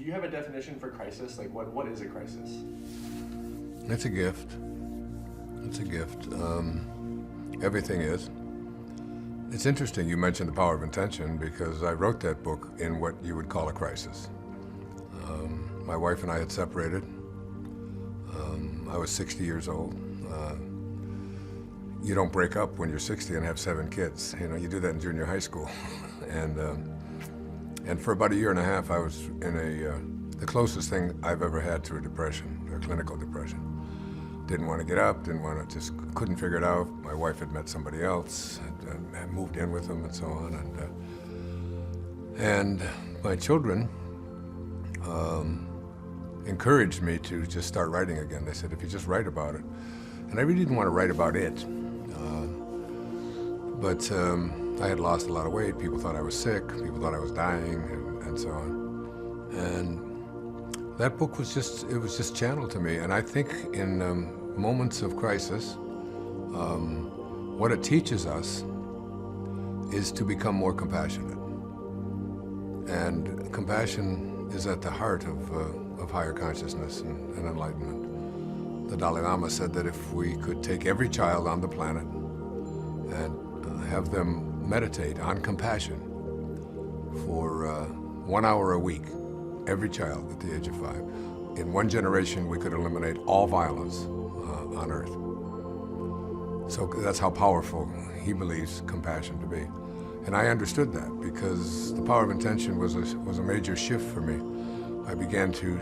you have a definition for crisis? Like, what is a crisis? It's a gift. It's a gift. Everything is. It's interesting you mentioned The Power of Intention, because I wrote that book in what you would call a crisis. My wife and I had separated. I was 60 years old. You don't break up when you're 60 and have 7 kids. You know, you do that in junior high school. And for about a year and a half, I was in the closest thing I've ever had to a depression, a clinical depression. Didn't want to get up, just couldn't figure it out. My wife had met somebody else, had moved in with them and so on. And my children encouraged me to just start writing again. They said, if you just write about it. And I really didn't want to write about it. But I had lost a lot of weight. People thought I was sick. People thought I was dying, and so on. And that book was just channeled to me. And I think in moments of crisis, what it teaches us is to become more compassionate. And compassion is at the heart of higher consciousness and enlightenment. The Dalai Lama said that if we could take every child on the planet and have them meditate on compassion for 1 hour a week, every child at the age of 5, in one generation we could eliminate all violence on earth. So that's how powerful he believes compassion to be. And I understood that, because The Power of Intention was a major shift for me. I began to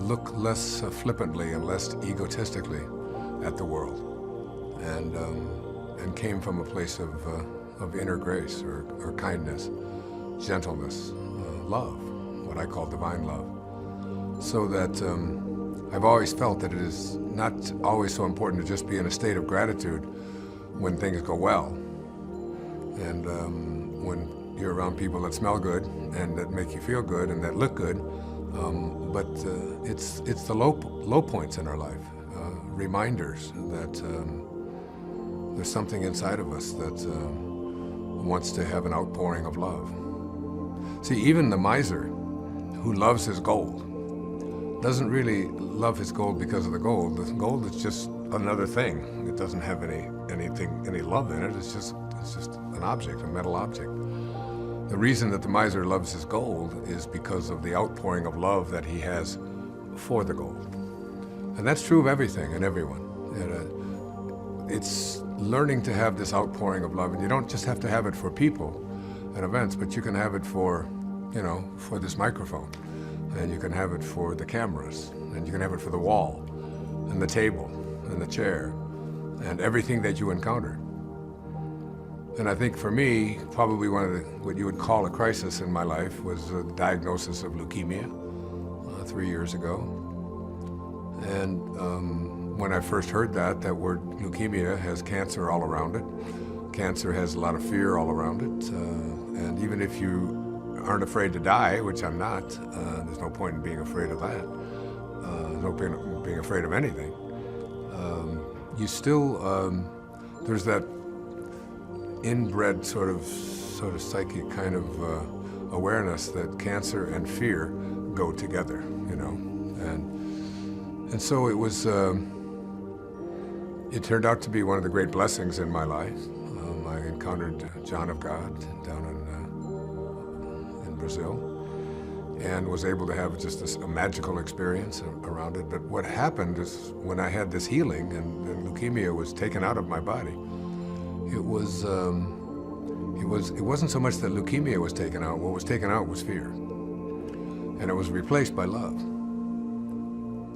look less flippantly and less egotistically at the world, and came from a place of inner grace or kindness, gentleness, love, what I call divine love. So that I've always felt that it is not always so important to just be in a state of gratitude when things go well, and when you're around people that smell good and that make you feel good and that look good. But it's the low points in our life, reminders that there's something inside of us that wants to have an outpouring of love. See, even the miser who loves his gold doesn't really love his gold because of the gold. The gold is just another thing. It doesn't have any love in it. It's just an object, a metal object. The reason that the miser loves his gold is because of the outpouring of love that he has for the gold. And that's true of everything and everyone. It's learning to have this outpouring of love, and you don't just have to have it for people and events, but you can have it for this microphone, and you can have it for the cameras, and you can have it for the wall, and the table, and the chair, and everything that you encounter. And I think for me, probably one of what you would call a crisis in my life was the diagnosis of leukemia 3 years ago. And when I first heard that word leukemia has cancer all around it. Cancer has a lot of fear all around it. And even if you aren't afraid to die, which I'm not, there's no point in being afraid of that. There's no point in being afraid of anything. You still, there's that inbred sort of psychic kind of awareness that cancer and fear go together, and so it was. It turned out to be one of the great blessings in my life. I encountered John of God down in Brazil, and was able to have just a magical experience around it. But what happened is when I had this healing and leukemia was taken out of my body, it wasn't so much that leukemia was taken out. What was taken out was fear, and it was replaced by love.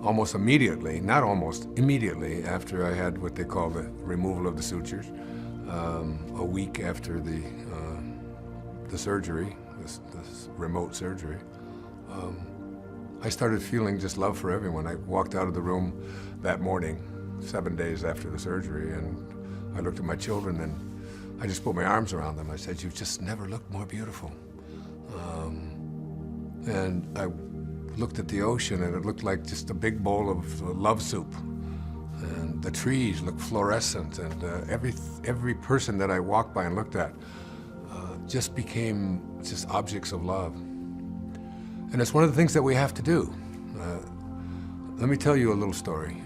Almost immediately, not almost immediately after I had what they call the removal of the sutures, a week after the surgery, this remote surgery, I started feeling just love for everyone. I walked out of the room that morning, 7 days after the surgery, and I looked at my children and I just put my arms around them. I said, "You've just never looked more beautiful." And I looked at the ocean and it looked like just a big bowl of love soup. And the trees looked fluorescent, and every person that I walked by and looked at just became just objects of love. And it's one of the things that we have to do. Let me tell you a little story.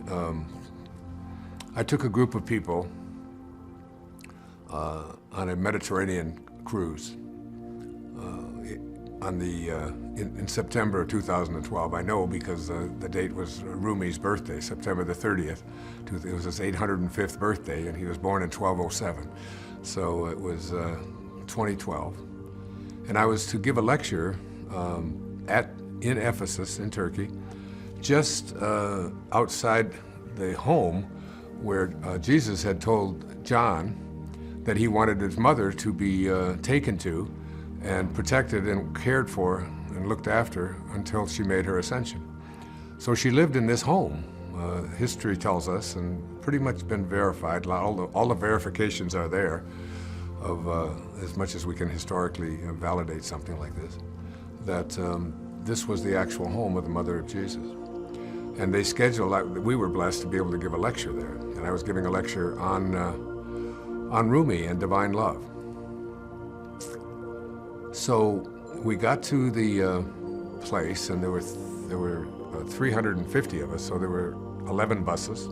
I took a group of people on a Mediterranean cruise in September of 2012. I know because the date was Rumi's birthday, September the 30th. It was his 805th birthday, and he was born in 1207. So it was 2012. And I was to give a lecture in Ephesus, in Turkey, just outside the home where Jesus had told John that he wanted his mother to be taken to and protected and cared for and looked after until she made her ascension. So she lived in this home, history tells us, and pretty much been verified. All the verifications are there of as much as we can historically validate something like this, that this was the actual home of the mother of Jesus. And they scheduled, we were blessed to be able to give a lecture there. And I was giving a lecture on Rumi and divine love. So we got to the place, and there were 350 of us, so there were 11 buses,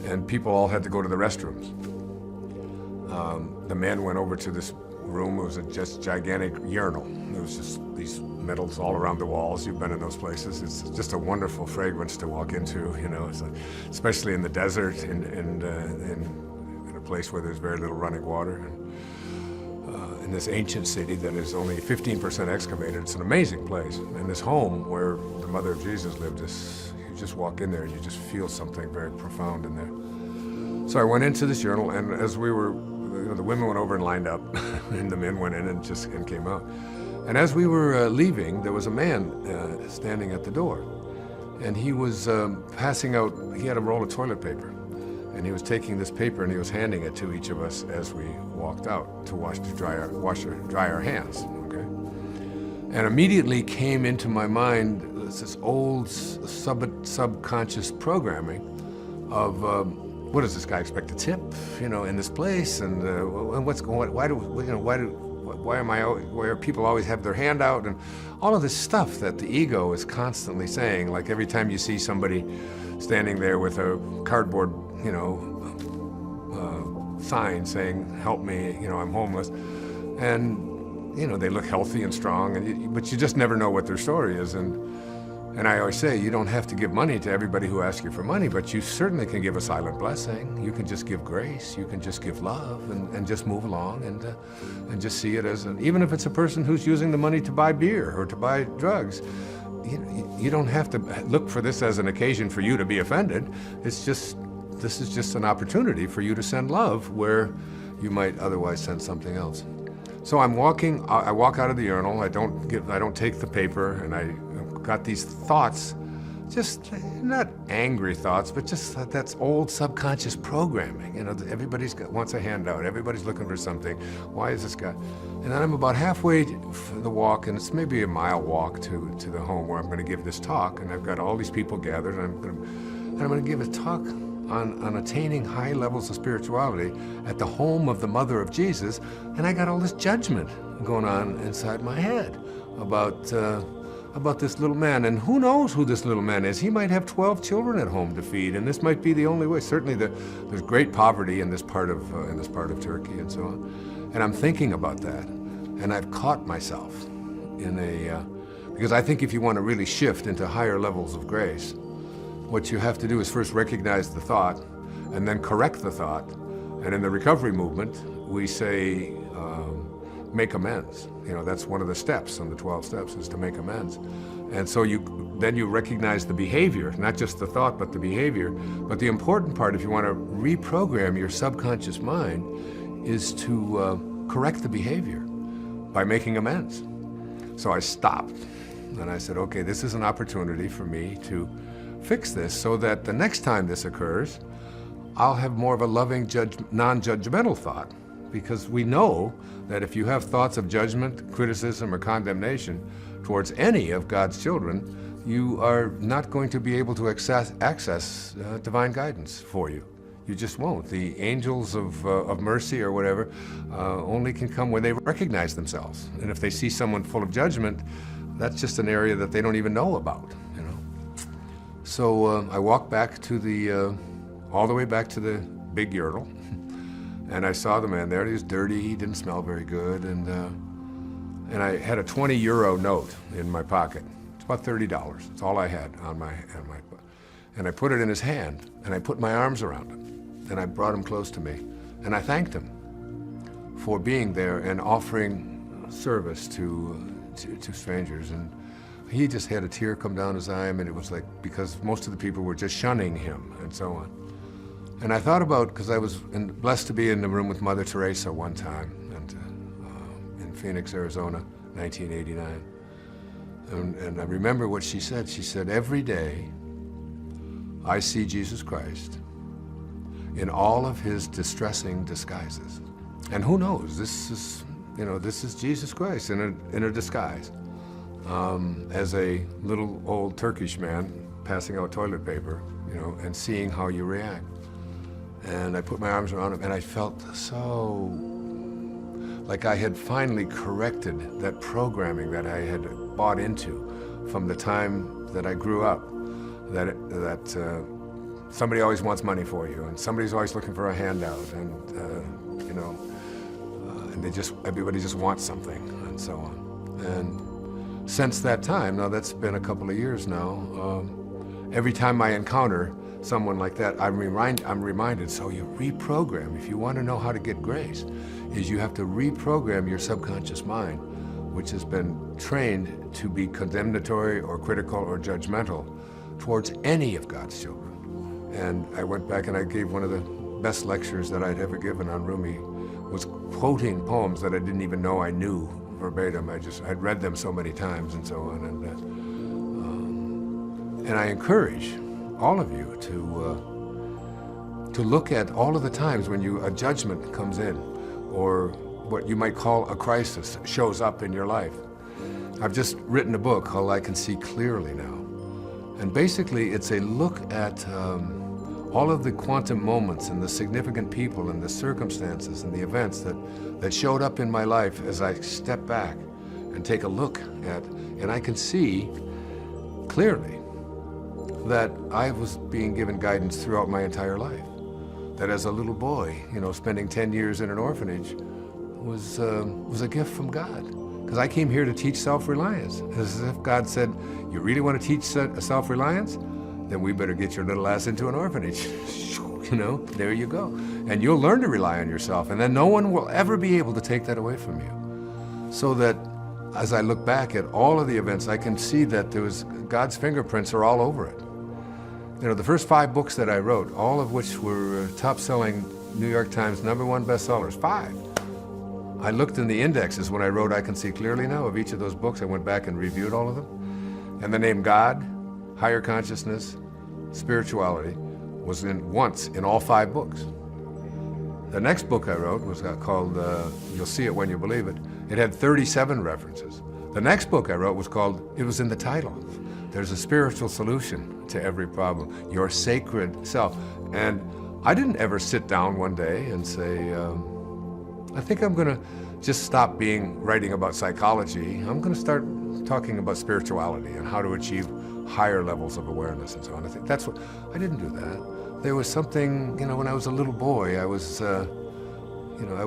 and people all had to go to the restrooms. The men went over to this room. It was a just gigantic urinal. There was just these medals all around the walls. You've been in those places. It's just a wonderful fragrance to walk into, you know, especially in the desert in a place where there's very little running water. And in this ancient city that is only 15% excavated, it's an amazing place. And this home where the mother of Jesus lived, you just walk in there and you just feel something very profound in there. So I went into this urinal, and as we were, the women went over and lined up, and the men went in and came out. And as we were leaving, there was a man standing at the door, and he was passing out. He had a roll of toilet paper, and he was taking this paper and he was handing it to each of us as we walked out to dry our hands. Okay, and immediately came into my mind this old subconscious programming of. What does this guy expect, a tip, you know, in this place, and what's going? Why are people always have their hand out, and all of this stuff that the ego is constantly saying. Like every time you see somebody standing there with a cardboard, you know, sign saying "Help me," you know, I'm homeless, and you know they look healthy and strong, but you just never know what their story is. And I always say, you don't have to give money to everybody who asks you for money, but you certainly can give a silent blessing. You can just give grace. You can just give love and just move along and just see it as even if it's a person who's using the money to buy beer or to buy drugs, you don't have to look for this as an occasion for you to be offended. This is just an opportunity for you to send love where you might otherwise send something else. So I walk out of the urinal. I don't take the paper, and I got these thoughts, just not angry thoughts, but just that's old subconscious programming. You know, wants a handout. Everybody's looking for something. Why is this guy? And then I'm about halfway the walk, and it's maybe a mile walk to the home where I'm going to give this talk. And I've got all these people gathered, and I'm going to give a talk on attaining high levels of spirituality at the home of the mother of Jesus. And I got all this judgment going on inside my head about this little man, and who knows who this little man is. He might have 12 children at home to feed, and this might be the only way. Certainly there's great poverty in this part of Turkey and so on. And I'm thinking about that, and I've caught myself because I think if you want to really shift into higher levels of grace, what you have to do is first recognize the thought and then correct the thought. And in the recovery movement, we say, make amends. You know, that's one of the steps on the 12 steps, is to make amends. And so then you recognize the behavior, not just the thought, but the behavior. But the important part, if you want to reprogram your subconscious mind, is to correct the behavior by making amends. So I stopped and I said, okay, this is an opportunity for me to fix this so that the next time this occurs, I'll have more of a loving, non-judgmental thought. Because we know that if you have thoughts of judgment, criticism, or condemnation towards any of God's children, you are not going to be able to access divine guidance for you. You just won't. The angels of mercy or whatever only can come when they recognize themselves. And if they see someone full of judgment, that's just an area that they don't even know about, you know. So I walked back to the, all the way back to the big urinal, and I saw the man there. He was dirty, he didn't smell very good, and I had a 20 euro note in my pocket. It's about $30. It's all I had on my, and I put it in his hand, and I put my arms around him, and I brought him close to me, and I thanked him for being there and offering service to strangers. And he just had a tear come down his eye, and it was like, because most of the people were just shunning him and so on. And I thought about, because I was blessed to be in the room with Mother Teresa one time, and in Phoenix, Arizona, 1989. And I remember what she said. She said, every day I see Jesus Christ in all of his distressing disguises. And who knows, this is, you know, this is Jesus Christ in a disguise. As a little old Turkish man passing out toilet paper, you know, and seeing how you react. And I put my arms around him, and I felt so like I had finally corrected that programming that I had bought into from the time that I grew up, that somebody always wants money for you, and somebody's always looking for a handout, and you know, and everybody just wants something, and so on. And since that time, now that's been a couple of years now, every time I encounter someone like that, I'm reminded, so you reprogram. If you want to know how to get grace, is you have to reprogram your subconscious mind, which has been trained to be condemnatory or critical or judgmental towards any of God's children. And I went back and I gave one of the best lectures that I'd ever given on Rumi, was quoting poems that I didn't even know I knew verbatim. I'd read them so many times and so on. And I encourage all of you to look at all of the times when a judgment comes in, or what you might call a crisis shows up in your life. I've just written a book called I Can See Clearly Now. And basically it's a look at all of the quantum moments and the significant people and the circumstances and the events that showed up in my life as I step back and take a look at, and I can see clearly that I was being given guidance throughout my entire life. That as a little boy, you know, spending 10 years in an orphanage was a gift from God. Because I came here to teach self-reliance. As if God said, you really want to teach self-reliance? Then we better get your little ass into an orphanage. You know, there you go. And you'll learn to rely on yourself, and then no one will ever be able to take that away from you. So that as I look back at all of the events, I can see that God's fingerprints are all over it. You know, the first 5 books that I wrote, all of which were top-selling New York Times #1 bestsellers, 5. I looked in the indexes when I wrote I Can See Clearly Now of each of those books. I went back and reviewed all of them. And the name God, higher consciousness, spirituality was once in all 5 books. The next book I wrote was called You'll See It When You Believe It. It had 37 references. The next book I wrote was called, it was in the title, There's a Spiritual Solution to Every Problem, Your Sacred Self. And I didn't ever sit down one day and say, I think I'm gonna just stop writing about psychology. I'm gonna start talking about spirituality and how to achieve higher levels of awareness and so on. I think that's what, I didn't do that. There was something, you know, when I was a little boy, I was, you know,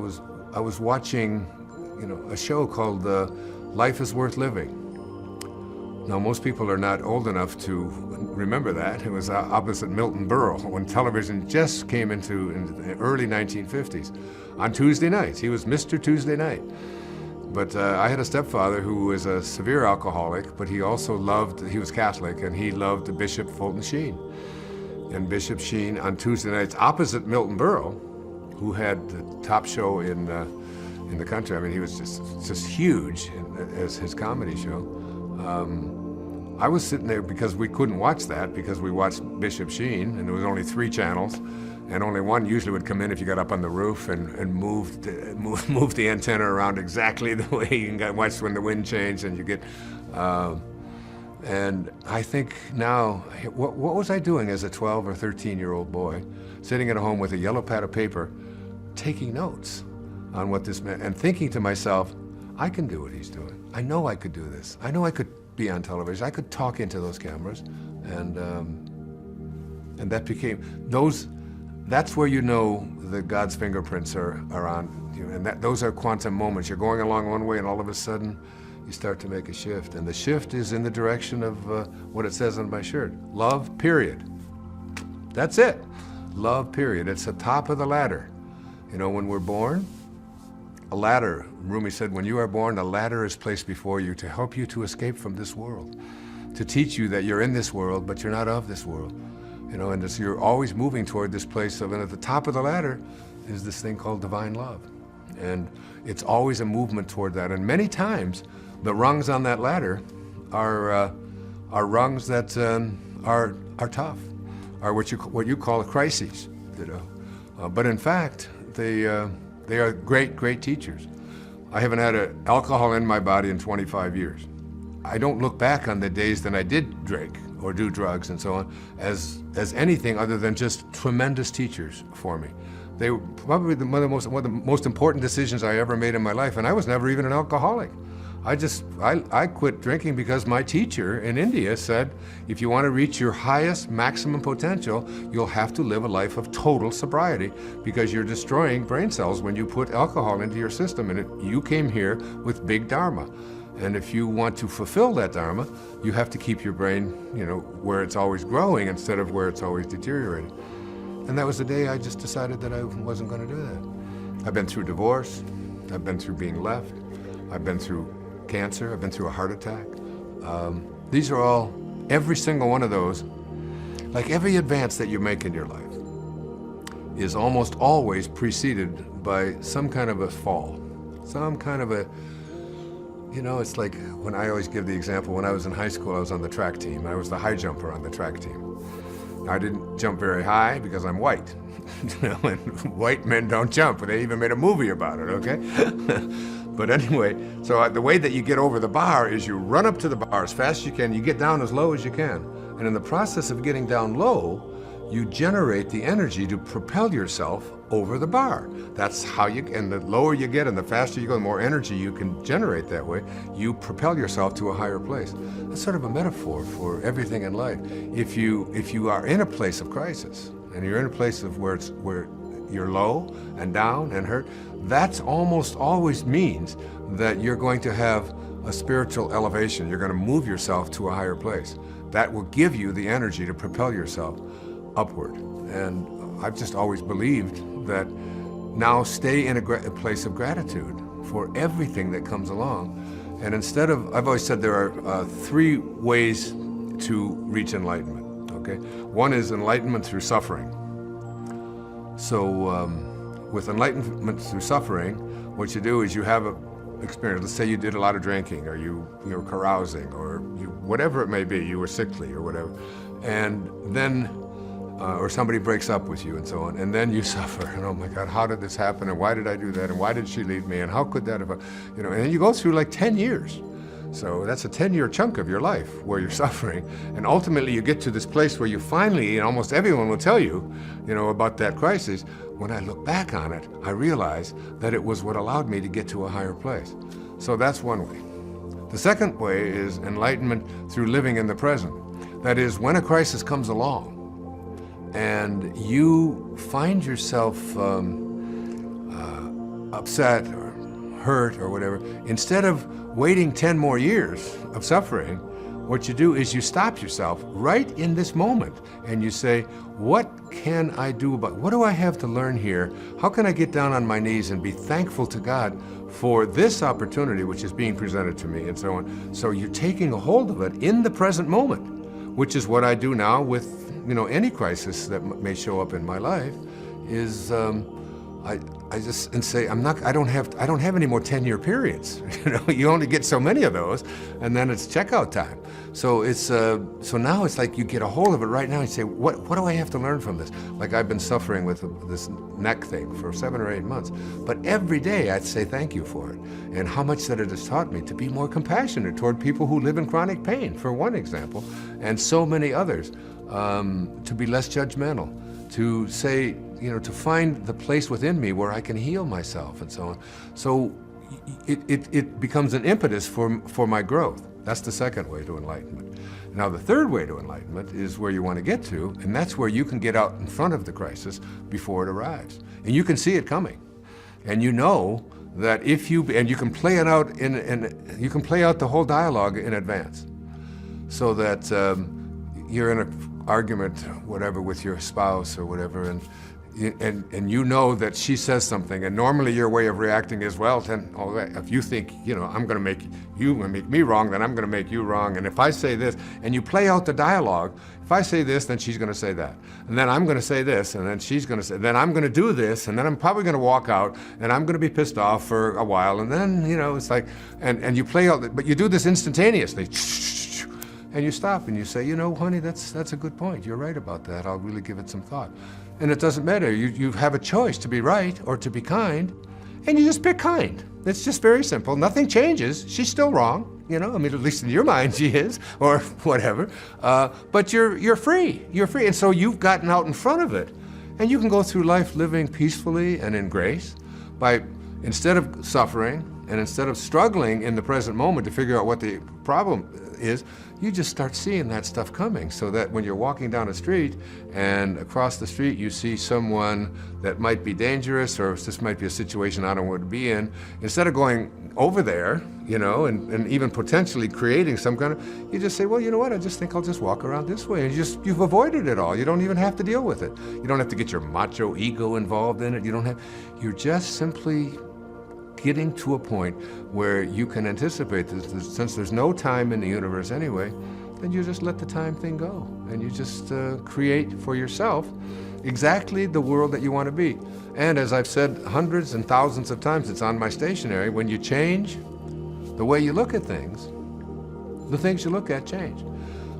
I was watching, you know, a show called Life is Worth Living. Now, most people are not old enough to remember that. It was opposite Milton Berle when television just came in the early 1950s. On Tuesday nights, he was Mr. Tuesday Night. But I had a stepfather who was a severe alcoholic, but he also he was Catholic, and he loved Bishop Fulton Sheen. And Bishop Sheen on Tuesday nights, opposite Milton Berle, who had the top show in the country. I mean, he was just huge as his comedy show. I was sitting there because we couldn't watch that because we watched Bishop Sheen, and there was only 3 channels, and only one usually would come in if you got up on the roof and moved the antenna around exactly the way you can watch when the wind changed, and you get. And I think now, what was I doing as a 12 or 13-year-old boy, sitting at home with a yellow pad of paper, taking notes on what this meant, and thinking to myself, I can do what he's doing. I know I could do this. I know I could be on television. I could talk into those cameras, and that became those. That's where you know that God's fingerprints are on you, and those are quantum moments. You're going along one way, and all of a sudden, you start to make a shift, and the shift is in the direction of what it says on my shirt: love. Period. That's it. Love. Period. It's the top of the ladder. You know, when we're born, a ladder. Rumi said, when you are born, a ladder is placed before you to help you to escape from this world, to teach you that you're in this world, but you're not of this world. You know, and you're always moving toward this place of, and at the top of the ladder is this thing called divine love. And it's always a movement toward that. And many times, the rungs on that ladder are rungs that are tough, are what you call crises. You know, but in fact, they are great teachers. I haven't had alcohol in my body in 25 years. I don't look back on the days that I did drink or do drugs and so on as anything other than just tremendous teachers for me. They were probably one of the most important decisions I ever made in my life, and I was never even an alcoholic. I quit drinking because my teacher in India said, if you want to reach your highest maximum potential, you'll have to live a life of total sobriety, because you're destroying brain cells when you put alcohol into your system, and you came here with big dharma. And if you want to fulfill that dharma, you have to keep your brain, you know, where it's always growing instead of where it's always deteriorating. And that was the day I just decided that I wasn't going to do that. I've been through divorce. I've been through being left. I've been through cancer. I've been through a heart attack. These are all, every single one of those, like every advance that you make in your life, is almost always preceded by some kind of a fall, some kind of a, you know, it's like when I always give the example, when I was in high school, I was on the track team. I was the high jumper on the track team. I didn't jump very high because I'm white. You know, and white men don't jump. They even made a movie about it, okay? But anyway, so the way that you get over the bar is you run up to the bar as fast as you can, you get down as low as you can. And in the process of getting down low, you generate the energy to propel yourself over the bar. That's how you, and the lower you get and the faster you go, the more energy you can generate that way. You propel yourself to a higher place. That's sort of a metaphor for everything in life. If you are in a place of crisis, and you're in a place of where you're low and down and hurt, that's almost always means that you're going to have a spiritual elevation. You're going to move yourself to a higher place. That will give you the energy to propel yourself upward. And I've just always believed that now stay in a place of gratitude for everything that comes along. And instead of, I've always said there are 3 ways to reach enlightenment, okay? One is enlightenment through suffering. So with enlightenment through suffering, what you do is you have a experience. Let's say you did a lot of drinking, or you were carousing, or whatever it may be, you were sickly or whatever. And then or somebody breaks up with you and so on, and then you suffer, and oh my God, how did this happen, and why did I do that, and why did she leave me, and how could that have, you know, and then you go through like 10 years. So that's a 10-year chunk of your life where you're suffering, and ultimately you get to this place where you finally, and almost everyone will tell you, you know, about that crisis. When I look back on it, I realize that it was what allowed me to get to a higher place. So that's one way. The second way is enlightenment through living in the present. That is, when a crisis comes along, and you find yourself upset or hurt or whatever, instead of waiting 10 more years of suffering, what you do is you stop yourself right in this moment and you say, what can I do about, what do I have to learn here? How can I get down on my knees and be thankful to God for this opportunity which is being presented to me, and so on. So you're taking a hold of it in the present moment, which is what I do now with, you know, any crisis that may show up in my life. Is I just say I don't have any more 10-year periods. You know, you only get so many of those, and then it's checkout time. So it's so now it's like you get a hold of it right now and say, what do I have to learn from this? Like I've been suffering with this neck thing for 7 or 8 months, but every day I'd say thank you for it, and how much that it has taught me to be more compassionate toward people who live in chronic pain, for one example, and so many others. To be less judgmental, to say, you know, to find the place within me where I can heal myself and so on. So it becomes an impetus for my growth. That's the second way to enlightenment. Now, the third way to enlightenment is where you want to get to, and that's where you can get out in front of the crisis before it arrives. And you can see it coming. And you know that if you, and you can play it out you can play out the whole dialogue in advance. So that you're in an argument, whatever, with your spouse or whatever, and you know that she says something, and normally your way of reacting is, well, then, all right, if you think, I'm going to make me wrong, then I'm going to make you wrong, and if I say this, and you play out the dialogue, if I say this, then she's going to say that, and then I'm going to say this, and then she's going to say, then I'm going to do this, and then I'm probably going to walk out, and I'm going to be pissed off for a while, and then, it's like, and you play out, but you do this instantaneously. And you stop and you say, honey, that's a good point. You're right about that. I'll really give it some thought. And it doesn't matter. You have a choice to be right or to be kind, and you just pick kind. It's just very simple. Nothing changes. She's still wrong, at least in your mind she is, or whatever. But you're free. You're free. And so you've gotten out in front of it. And you can go through life living peacefully and in grace by, instead of suffering and instead of struggling in the present moment to figure out what the problem is, you just start seeing that stuff coming, so that when you're walking down a street and across the street you see someone that might be dangerous, or this might be a situation I don't want to be in, instead of going over there, and even potentially creating some kind of, you just say, well, you know what, I just think I'll just walk around this way, and you've avoided it all. You don't even have to deal with it. You don't have to get your macho ego involved in it. You're just simply getting to a point where you can anticipate this, since there's no time in the universe anyway, then you just let the time thing go, and you just create for yourself exactly the world that you want to be. And as I've said hundreds and thousands of times, it's on my stationery, when you change the way you look at things, the things you look at change.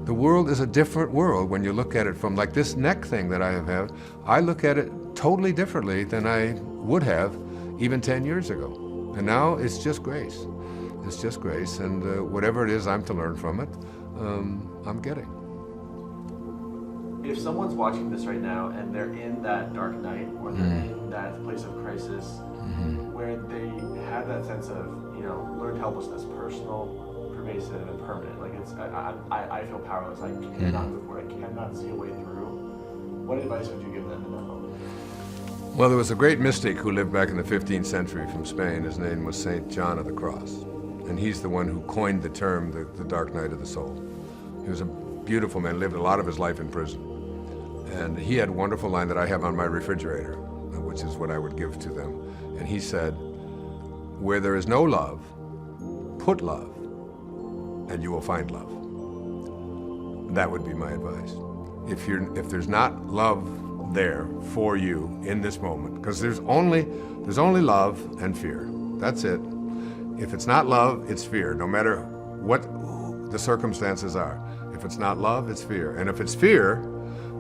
The world is a different world when you look at it from, like this neck thing that I have. I look at it totally differently than I would have even 10 years ago. And now it's just grace. It's just grace, and whatever it is I'm to learn from it, I'm getting. If someone's watching this right now and they're in that dark night, or they're in that place of crisis, where they have that sense of, learned helplessness, personal, pervasive, and permanent, like I feel powerless, I cannot move forward, I cannot see a way through, what advice would you give them in that moment? Well, there was a great mystic who lived back in the 15th century from Spain. His name was St. John of the Cross. And he's the one who coined the term, the dark night of the soul. He was a beautiful man, lived a lot of his life in prison. And he had a wonderful line that I have on my refrigerator, which is what I would give to them. And he said, where there is no love, put love, and you will find love. That would be my advice. If there's not love there for you in this moment, because there's only love and fear. That's it. If it's not love, it's fear, no matter what the circumstances are. If it's not love, it's fear. And if it's fear,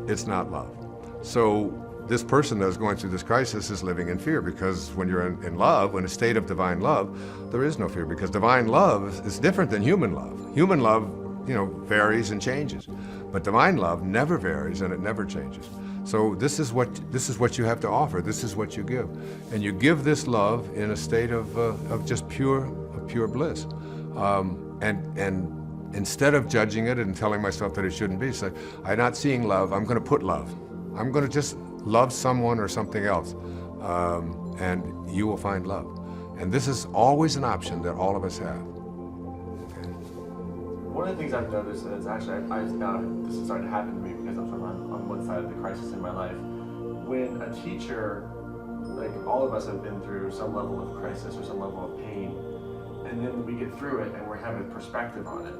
it's not love. So this person that is going through this crisis is living in fear, because when you're in love, in a state of divine love, there is no fear, because divine love is different than human love. Human love, varies and changes. But divine love never varies and it never changes. So this is what you have to offer. This is what you give, and you give this love in a state of just pure bliss. And instead of judging it and telling myself that it shouldn't be, say, I'm not seeing love. I'm going to put love. I'm going to just love someone or something else, and you will find love. And this is always an option that all of us have. One of the things I've noticed is actually, this is starting to happen to me because I'm sort of on one side of the crisis in my life. When a teacher, like all of us have been through some level of crisis or some level of pain, and then we get through it and we're having perspective on it.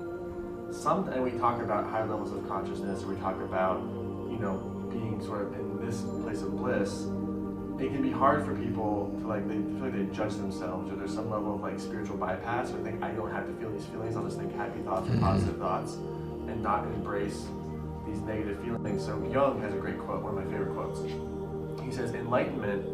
And we talk about high levels of consciousness, or we talk about, being sort of in this place of bliss. It can be hard for people to they feel like they judge themselves, or there's some level of spiritual bypass, or think I don't have to feel these feelings, I'll just think happy thoughts or positive thoughts, and not embrace these negative feelings. So Jung has a great quote, one of my favorite quotes. He says, enlightenment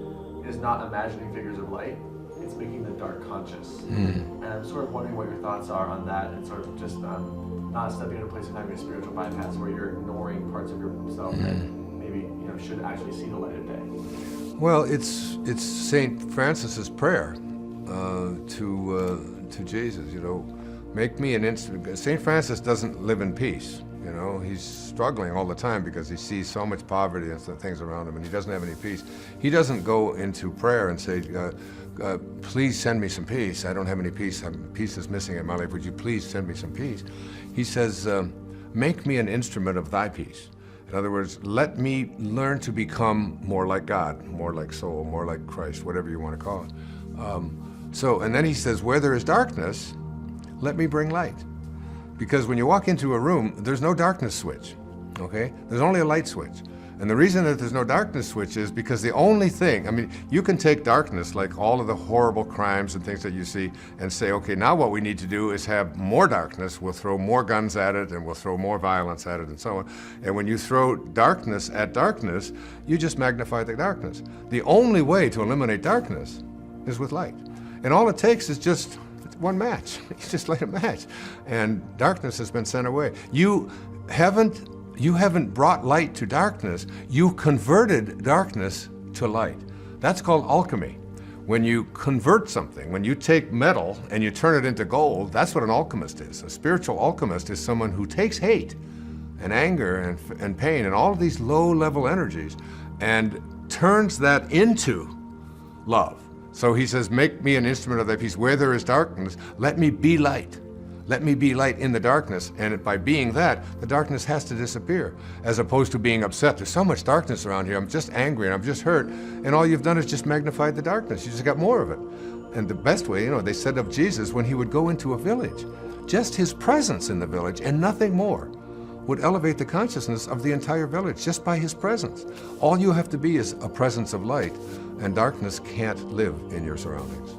is not imagining figures of light, it's making the dark conscious. And I'm sort of wondering what your thoughts are on that, and sort of just not stepping in a place of having a spiritual bypass where you're ignoring parts of yourself that maybe should actually see the light of day. Well, it's St. Francis's prayer to Jesus. You know, make me an instrument. St. Francis doesn't live in peace. You know, he's struggling all the time because he sees so much poverty and things around him, and he doesn't have any peace. He doesn't go into prayer and say, please send me some peace. I don't have any peace. Peace is missing in my life. Would you please send me some peace? He says, make me an instrument of thy peace. In other words, let me learn to become more like God, more like soul, more like Christ, whatever you want to call it. And then he says, where there is darkness, let me bring light. Because when you walk into a room, there's no darkness switch, okay? There's only a light switch. And the reason that there's no darkness switch is because the only thing, I mean, you can take darkness, like all of the horrible crimes and things that you see, and say, okay, now what we need to do is have more darkness. We'll throw more guns at it, and we'll throw more violence at it, and so on. And when you throw darkness at darkness, you just magnify the darkness. The only way to eliminate darkness is with light. And all it takes is just one match. You just light a match, and darkness has been sent away. You haven't brought light to darkness. You converted darkness to light. That's called alchemy. When you convert something, when you take metal and you turn it into gold, that's what an alchemist is. A spiritual alchemist is someone who takes hate and anger and pain and all of these low-level energies and turns that into love. So he says, make me an instrument of thy peace. Where there is darkness, let me be light. Let me be light in the darkness. And by being that, the darkness has to disappear, as opposed to being upset. There's so much darkness around here. I'm just angry and I'm just hurt. And all you've done is just magnified the darkness. You just got more of it. And the best way, you know, they said of Jesus, when he would go into a village, just his presence in the village and nothing more would elevate the consciousness of the entire village just by his presence. All you have to be is a presence of light, and darkness can't live in your surroundings.